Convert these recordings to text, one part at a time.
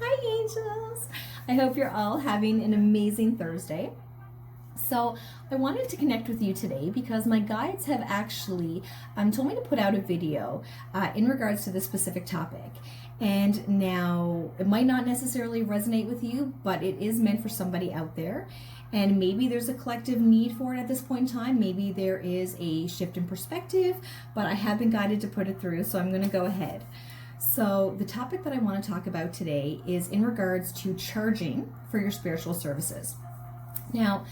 Hi, angels. I hope you're all having an amazing Thursday. So, I wanted to connect with you today because my guides have actually told me to put out a video in regards to this specific topic. And now, it might not necessarily resonate with you, but it is meant for somebody out there. And maybe there's a collective need for it at this point in time. Maybe there is a shift in perspective, but I have been guided to put it through, so I'm going to go ahead. So, the topic that I want to talk about today is in regards to charging for your spiritual services. Now,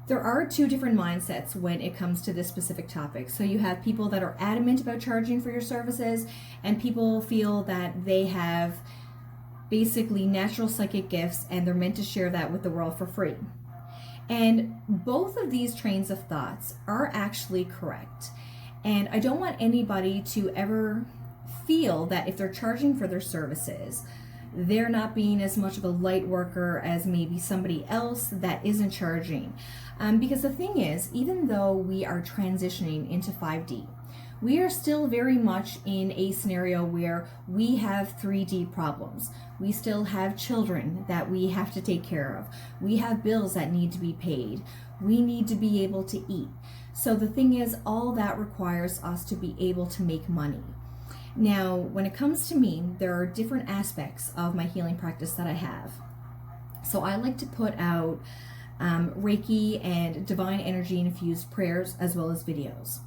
there are two different mindsets when it comes to this specific topic. So, you have people that are adamant about charging for your services, and people feel that they have basically natural psychic gifts and they're meant to share that with the world for free. And both of these trains of thoughts are actually correct. And I don't want anybody to ever feel that if they're charging for their services, they're not being as much of a light worker as maybe somebody else that isn't charging. Because the thing is, even though we are transitioning into 5D, we are still very much in a scenario where we have 3D problems. We still have children that we have to take care of. We have bills that need to be paid. We need to be able to eat. So the thing is, all that requires us to be able to make money. Now, when it comes to me, there are different aspects of my healing practice that I have. So I like to put out Reiki and divine energy infused prayers as well as videos.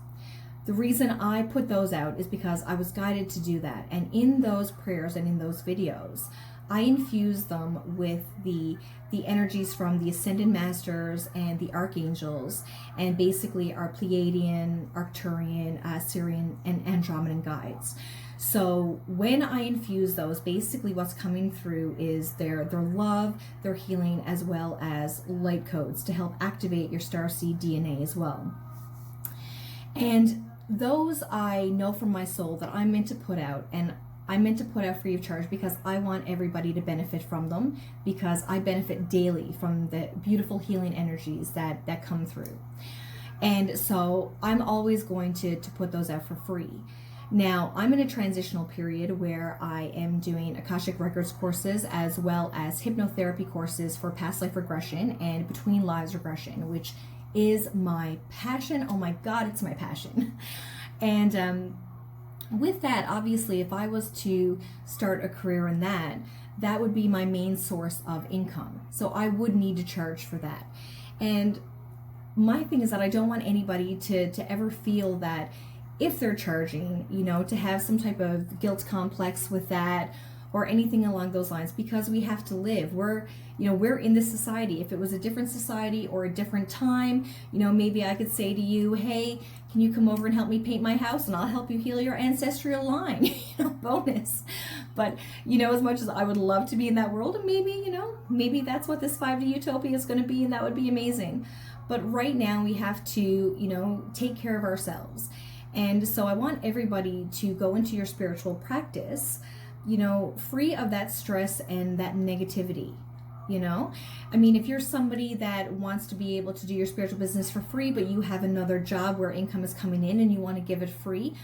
The reason I put those out is because I was guided to do that. And in those prayers and in those videos, I infuse them with the energies from the Ascended Masters and the Archangels, and basically our Pleiadian, Arcturian, Sirian, and Andromedan guides. So when I infuse those, basically what's coming through is their love, their healing, as well as light codes to help activate your starseed DNA as well. And those I know from my soul that I'm meant to put out, and I'm meant to put out free of charge because I want everybody to benefit from them, because I benefit daily from the beautiful healing energies that come through. And so I'm always going to put those out for free. Now, I'm in a transitional period where I am doing Akashic Records courses as well as hypnotherapy courses for past life regression and between lives regression, which is my passion. Oh my God, it's my passion. And with that, obviously, if I was to start a career in that, that would be my main source of income. So I would need to charge for that. And my thing is that I don't want anybody to ever feel that if they're charging, to have some type of guilt complex with that or anything along those lines, because we have to live. We're in this society. If it was a different society or a different time, maybe I could say to you, hey, can you come over and help me paint my house and I'll help you heal your ancestral line, bonus. But, as much as I would love to be in that world, and maybe that's what this 5D utopia is going to be, and that would be amazing. But right now we have to, take care of ourselves. And so I want everybody to go into your spiritual practice free of that stress and that negativity. If you're somebody that wants to be able to do your spiritual business for free, but you have another job where income is coming in and you want to give it free,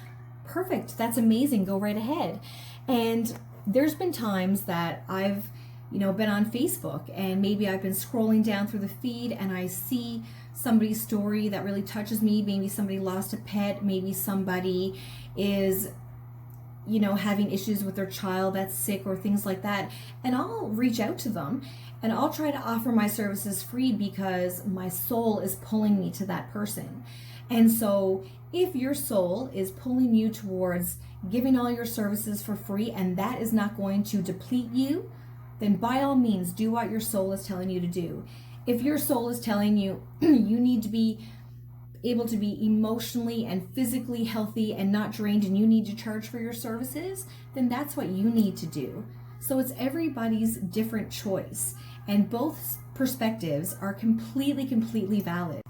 perfect. That's amazing. Go right ahead. And there's been times that I've, been on Facebook, and maybe I've been scrolling down through the feed and I see somebody's story that really touches me. Maybe somebody lost a pet. Maybe somebody is having issues with their child that's sick or things like that. And I'll reach out to them and I'll try to offer my services free because my soul is pulling me to that person. And so if your soul is pulling you towards giving all your services for free and that is not going to deplete you, then by all means do what your soul is telling you to do. If your soul is telling you you need to be able to be emotionally and physically healthy and not drained and you need to charge for your services, then that's what you need to do. So it's everybody's different choice, and both perspectives are completely valid.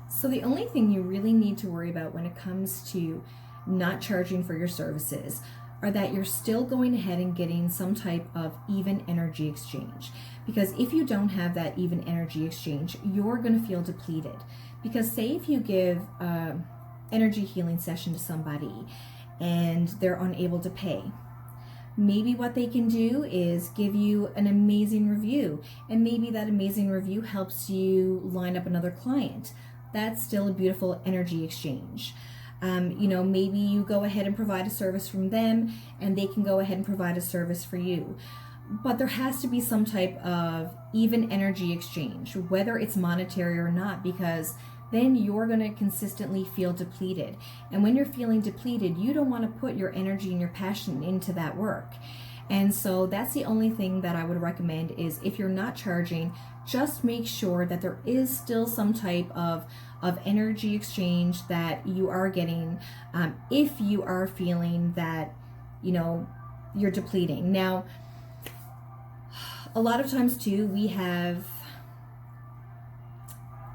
So the only thing you really need to worry about when it comes to not charging for your services are that you're still going ahead and getting some type of even energy exchange. Because if you don't have that even energy exchange, you're going to feel depleted. Because say if you give energy healing session to somebody and they're unable to pay, maybe what they can do is give you an amazing review, and maybe that amazing review helps you line up another client. That's still a beautiful energy exchange. Maybe you go ahead and provide a service from them, and they can go ahead and provide a service for you. But there has to be some type of even energy exchange, whether it's monetary or not, because then you're going to consistently feel depleted. And when you're feeling depleted, you don't want to put your energy and your passion into that work. And so that's the only thing that I would recommend is, if you're not charging, just make sure that there is still some type of energy exchange that you are getting, if you are feeling that, you're depleting. Now, a lot of times too, we have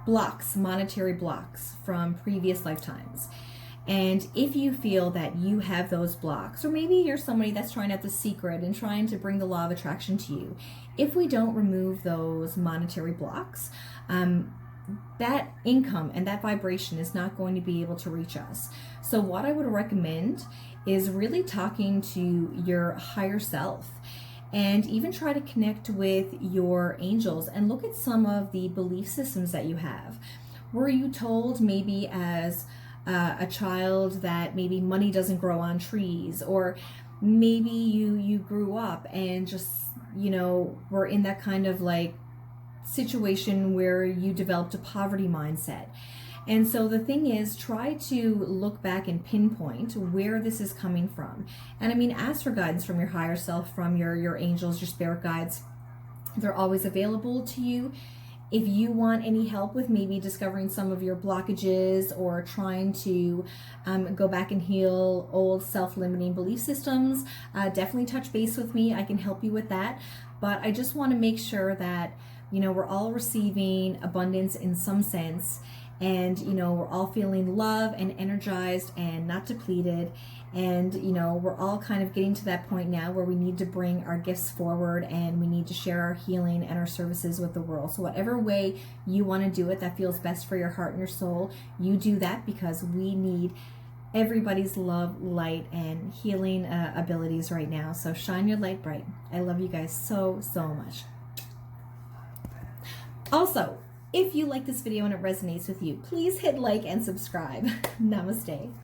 blocks, monetary blocks from previous lifetimes. And if you feel that you have those blocks, or maybe you're somebody that's trying out the secret and trying to bring the law of attraction to you, if we don't remove those monetary blocks, that income and that vibration is not going to be able to reach us. So what I would recommend is really talking to your higher self, and even try to connect with your angels and look at some of the belief systems that you have. Were you told maybe as a child that maybe money doesn't grow on trees, or maybe you grew up and just were in that kind of like situation where you developed a poverty mindset? And so the thing is, try to look back and pinpoint where this is coming from. And I mean, ask for guidance from your higher self, from your angels, your spirit guides. They're always available to you. If you want any help with maybe discovering some of your blockages, or trying to go back and heal old self-limiting belief systems, definitely touch base with me. I can help you with that. But I just want to make sure that, we're all receiving abundance in some sense. And, we're all feeling love and energized and not depleted. And, we're all kind of getting to that point now where we need to bring our gifts forward, and we need to share our healing and our services with the world. So whatever way you want to do it that feels best for your heart and your soul, you do that, because we need everybody's love, light, and healing abilities right now. So shine your light bright. I love you guys so, so much. Also, if you like this video and it resonates with you, please hit like and subscribe. Namaste.